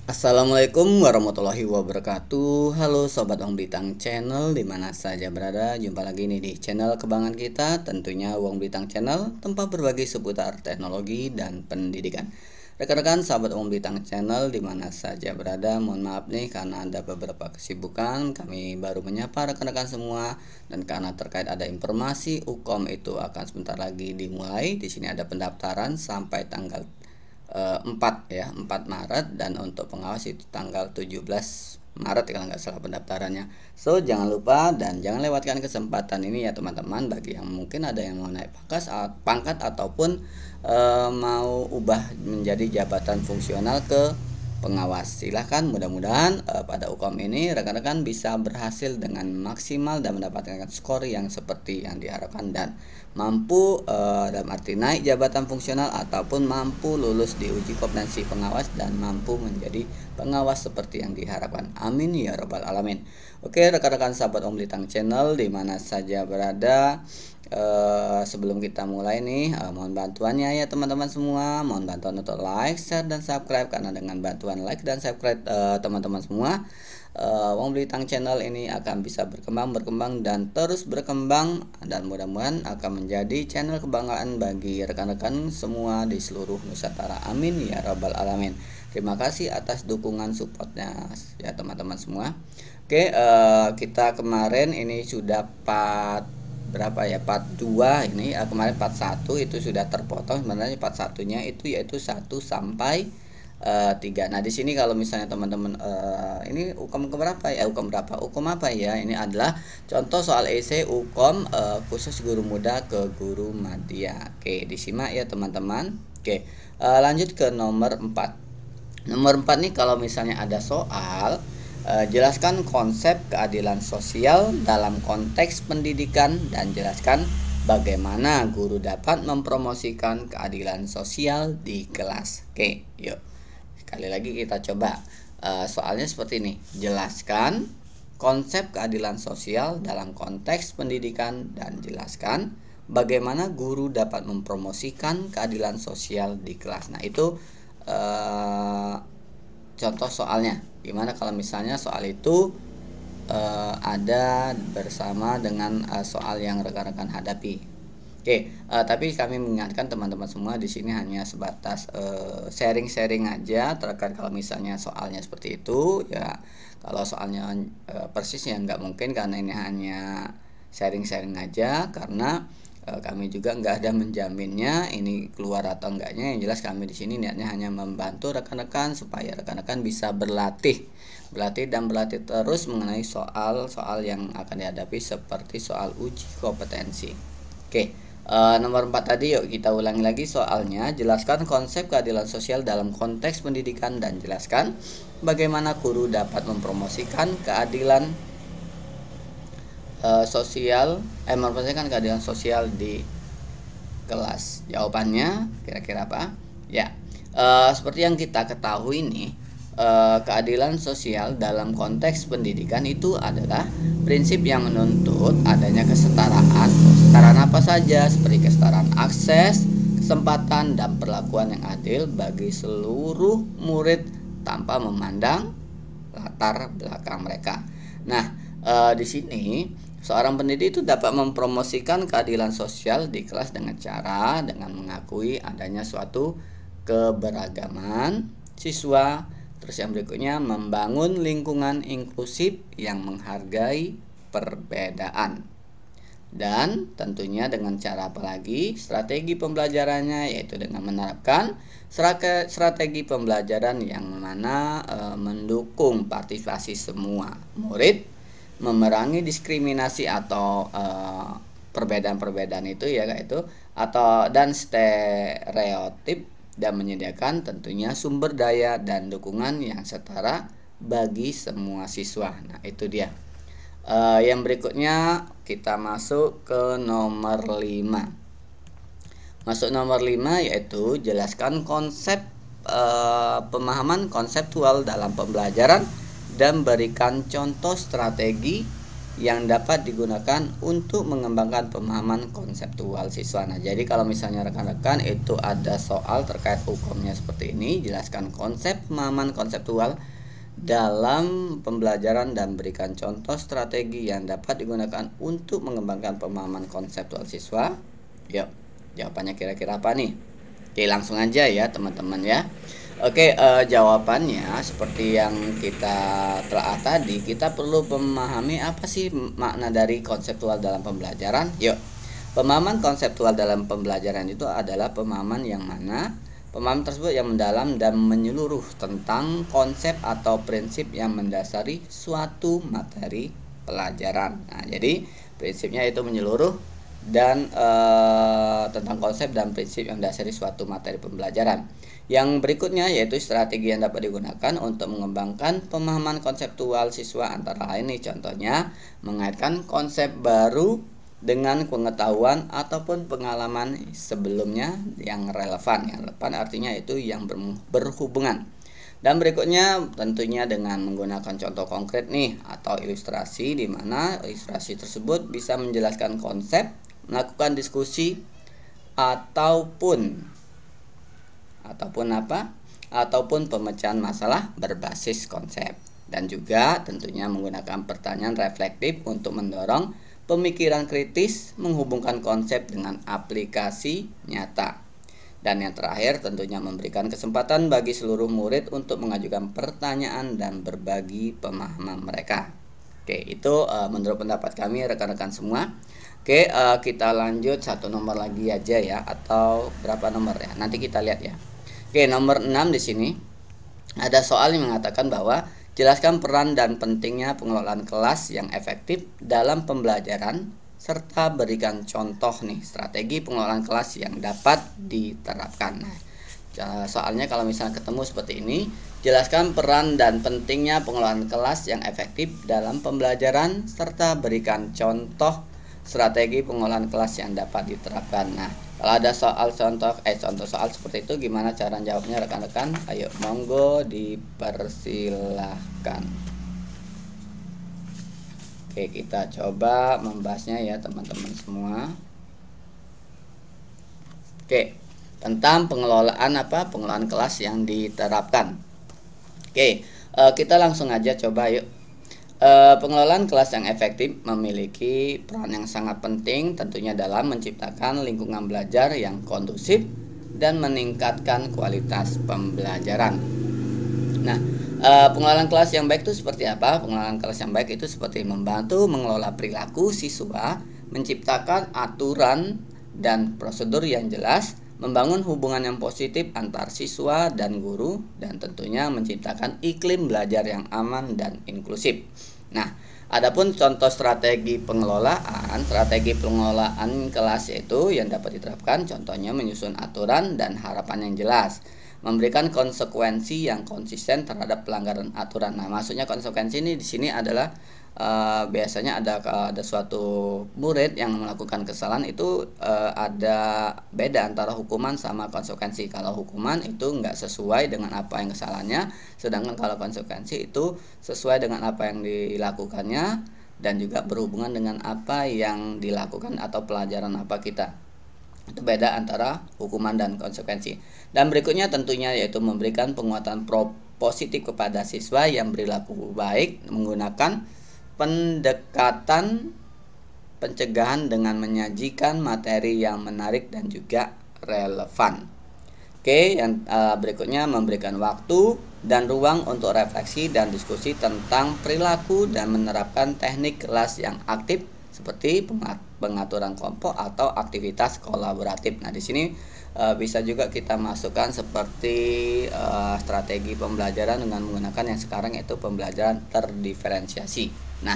Assalamualaikum warahmatullahi wabarakatuh. Halo Sobat Wong Blitang Channel dimana saja berada. Jumpa lagi nih di channel kebanggaan kita, tentunya Wong Blitang Channel, tempat berbagi seputar teknologi dan pendidikan. Rekan-rekan sahabat Wong Blitang Channel dimana saja berada, mohon maaf nih karena ada beberapa kesibukan. Kami baru menyapa rekan-rekan semua, dan karena terkait ada informasi UKOM itu akan sebentar lagi dimulai. Di sini ada pendaftaran sampai tanggal 4 ya, 4 Maret, dan untuk pengawas itu tanggal 17 Maret kalau nggak salah pendaftarannya. So jangan lupa dan jangan lewatkan kesempatan ini ya teman-teman, bagi yang mungkin ada yang mau naik pangkat ataupun mau ubah menjadi jabatan fungsional ke pengawas. Silahkan, mudah-mudahan pada UKOM ini rekan-rekan bisa berhasil dengan maksimal dan mendapatkan skor yang seperti yang diharapkan, dan mampu dalam arti naik jabatan fungsional ataupun mampu lulus di uji kompetensi pengawas dan mampu menjadi pengawas seperti yang diharapkan. Amin ya robbal alamin. Oke rekan-rekan sahabat Om Blitang Channel dimana saja berada, sebelum kita mulai nih, mohon bantuannya ya teman-teman semua. Mohon bantuan untuk like, share, dan subscribe, karena dengan bantuan like dan subscribe teman-teman semua, Wong Blitang Channel ini akan bisa berkembang dan terus berkembang, dan mudah-mudahan akan menjadi channel kebanggaan bagi rekan-rekan semua di seluruh Nusantara. Amin ya rabbal alamin. Terima kasih atas dukungan supportnya ya teman-teman semua. Oke, kita kemarin ini sudah berapa ya, part 2 ini, kemarin part 1 itu sudah terpotong. Sebenarnya part 1-nya itu yaitu 1 sampai 3. Nah di sini kalau misalnya teman-teman ini UKOM berapa ya, UKOM apa ya, ini adalah contoh soal esai UKOM khusus guru muda ke guru madya. Oke, disimak ya teman-teman. Oke, lanjut ke nomor 4. Nomor 4 nih, kalau misalnya ada soal jelaskan konsep keadilan sosial dalam konteks pendidikan dan jelaskan bagaimana guru dapat mempromosikan keadilan sosial di kelas. Oke, yuk. Sekali lagi kita coba. Soalnya seperti ini. Jelaskan konsep keadilan sosial dalam konteks pendidikan dan jelaskan bagaimana guru dapat mempromosikan keadilan sosial di kelas. Nah, itu contoh soalnya. Gimana kalau misalnya soal itu ada bersama dengan soal yang rekan-rekan hadapi. Oke, tapi kami mengingatkan teman-teman semua di sini hanya sebatas sharing-sharing aja terkait kalau misalnya soalnya seperti itu ya. Kalau soalnya persis ya nggak mungkin, karena ini hanya sharing-sharing aja, karena kami juga nggak ada menjaminnya ini keluar atau enggaknya. Yang jelas kami di sini niatnya hanya membantu rekan-rekan supaya rekan-rekan bisa berlatih terus mengenai soal-soal yang akan dihadapi seperti soal uji kompetensi. Oke. Nomor 4 tadi, yuk kita ulangi lagi soalnya. Jelaskan konsep keadilan sosial dalam konteks pendidikan dan jelaskan bagaimana guru dapat mempromosikan keadilan mempromosikan keadilan sosial di kelas. Jawabannya kira-kira apa? Ya, seperti yang kita ketahui nih, keadilan sosial dalam konteks pendidikan itu adalah prinsip yang menuntut adanya kesetaraan apa saja, seperti kesetaraan akses, kesempatan, dan perlakuan yang adil bagi seluruh murid tanpa memandang latar belakang mereka. Nah, di sini seorang pendidik itu dapat mempromosikan keadilan sosial di kelas dengan mengakui adanya suatu keberagaman siswa. Terus yang berikutnya, membangun lingkungan inklusif yang menghargai perbedaan. Dan tentunya dengan cara apa lagi? Strategi pembelajarannya yaitu dengan menerapkan strategi pembelajaran yang mana mendukung partisipasi semua murid, memerangi diskriminasi atau perbedaan-perbedaan itu ya, dan stereotip, dan menyediakan tentunya sumber daya dan dukungan yang setara bagi semua siswa. Nah, itu dia. Yang berikutnya kita masuk ke nomor 5. Masuk nomor 5 yaitu jelaskan konsep pemahaman konseptual dalam pembelajaran dan berikan contoh strategi yang dapat digunakan untuk mengembangkan pemahaman konseptual siswa. Nah, jadi kalau misalnya rekan-rekan itu ada soal terkait hukumnya seperti ini, jelaskan konsep pemahaman konseptual dalam pembelajaran dan berikan contoh strategi yang dapat digunakan untuk mengembangkan pemahaman konseptual siswa. Yuk, jawabannya kira-kira apa nih? Oke, langsung aja ya teman-teman ya. Oke, jawabannya seperti yang kita telah tadi, kita perlu memahami apa sih makna dari konseptual dalam pembelajaran. Yuk, pemahaman konseptual dalam pembelajaran itu adalah pemahaman yang mana pemahaman tersebut yang mendalam dan menyeluruh tentang konsep atau prinsip yang mendasari suatu materi pelajaran. Nah, jadi prinsipnya itu menyeluruh dan tentang konsep dan prinsip yang mendasari suatu materi pembelajaran. Yang berikutnya yaitu strategi yang dapat digunakan untuk mengembangkan pemahaman konseptual siswa, antara lain nih contohnya mengaitkan konsep baru dengan pengetahuan ataupun pengalaman sebelumnya yang relevan. Yang relevan artinya itu yang berhubungan. Dan berikutnya tentunya dengan menggunakan contoh konkret nih atau ilustrasi, di mana ilustrasi tersebut bisa menjelaskan konsep, melakukan diskusi ataupun pemecahan masalah berbasis konsep, dan juga tentunya menggunakan pertanyaan reflektif untuk mendorong pemikiran kritis, menghubungkan konsep dengan aplikasi nyata. Dan yang terakhir tentunya memberikan kesempatan bagi seluruh murid untuk mengajukan pertanyaan dan berbagi pemahaman mereka. Oke, itu menurut pendapat kami rekan-rekan semua. Oke, kita lanjut satu nomor lagi aja ya, atau berapa nomor ya? Nanti kita lihat ya. Oke, nomor 6 di sini ada soal yang mengatakan bahwa jelaskan peran dan pentingnya pengelolaan kelas yang efektif dalam pembelajaran serta berikan contoh nih strategi pengelolaan kelas yang dapat diterapkan. Nah, soalnya kalau misalnya ketemu seperti ini, jelaskan peran dan pentingnya pengelolaan kelas yang efektif dalam pembelajaran serta berikan contoh strategi pengelolaan kelas yang dapat diterapkan. Nah, kalau ada contoh soal seperti itu, gimana cara jawabnya rekan-rekan? Ayo, monggo dipersilahkan. Oke, kita coba membahasnya ya teman-teman semua. Oke, tentang pengelolaan kelas yang diterapkan. Oke, kita langsung aja coba yuk. Pengelolaan kelas yang efektif memiliki peran yang sangat penting tentunya dalam menciptakan lingkungan belajar yang kondusif dan meningkatkan kualitas pembelajaran. Nah, pengelolaan kelas yang baik itu seperti apa? Pengelolaan kelas yang baik itu seperti membantu mengelola perilaku siswa, menciptakan aturan dan prosedur yang jelas, membangun hubungan yang positif antar siswa dan guru, dan tentunya menciptakan iklim belajar yang aman dan inklusif. Nah, adapun contoh strategi pengelolaan kelas yaitu yang dapat diterapkan, contohnya menyusun aturan dan harapan yang jelas, memberikan konsekuensi yang konsisten terhadap pelanggaran aturan. Nah, maksudnya konsekuensi ini di sini adalah biasanya ada suatu murid yang melakukan kesalahan itu ada beda antara hukuman sama konsekuensi. Kalau hukuman itu nggak sesuai dengan apa yang kesalahannya, sedangkan kalau konsekuensi itu sesuai dengan apa yang dilakukannya dan juga berhubungan dengan apa yang dilakukan atau pelajaran apa kita. Itu beda antara hukuman dan konsekuensi. Dan berikutnya tentunya yaitu memberikan penguatan positif kepada siswa yang berlaku baik menggunakan pendekatan pencegahan dengan menyajikan materi yang menarik dan juga relevan. Oke, yang berikutnya memberikan waktu dan ruang untuk refleksi dan diskusi tentang perilaku dan menerapkan teknik kelas yang aktif seperti pengaturan kelompok atau aktivitas kolaboratif. Nah, di sini bisa juga kita masukkan seperti strategi pembelajaran dengan menggunakan yang sekarang yaitu pembelajaran terdiferensiasi. Nah,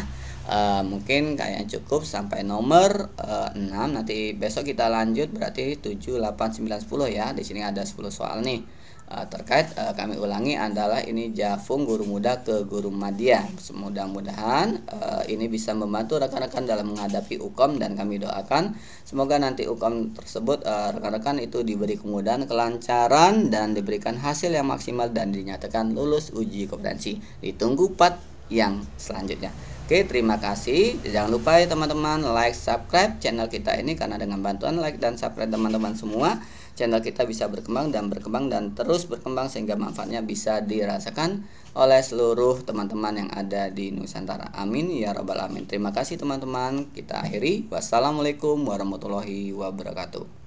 mungkin kayaknya cukup sampai nomor 6. Nanti besok kita lanjut, berarti 7, 8, 9, 10 ya. Di sini ada 10 soal nih. Terkait kami ulangi adalah ini Jafung guru muda ke guru madya. Mudah-mudahan ini bisa membantu rekan-rekan dalam menghadapi UKOM, dan kami doakan semoga nanti UKOM tersebut rekan-rekan itu diberi kemudahan, kelancaran, dan diberikan hasil yang maksimal dan dinyatakan lulus uji kompetensi. Ditunggu part yang selanjutnya. Oke Oke, terima kasih. Jangan lupa ya teman-teman, like, subscribe channel kita ini, karena dengan bantuan like dan subscribe teman-teman semua, channel kita bisa berkembang dan terus berkembang sehingga manfaatnya bisa dirasakan oleh seluruh teman-teman yang ada di Nusantara. Amin ya rabbal alamin. Terima kasih teman-teman. Kita akhiri. Wassalamualaikum warahmatullahi wabarakatuh.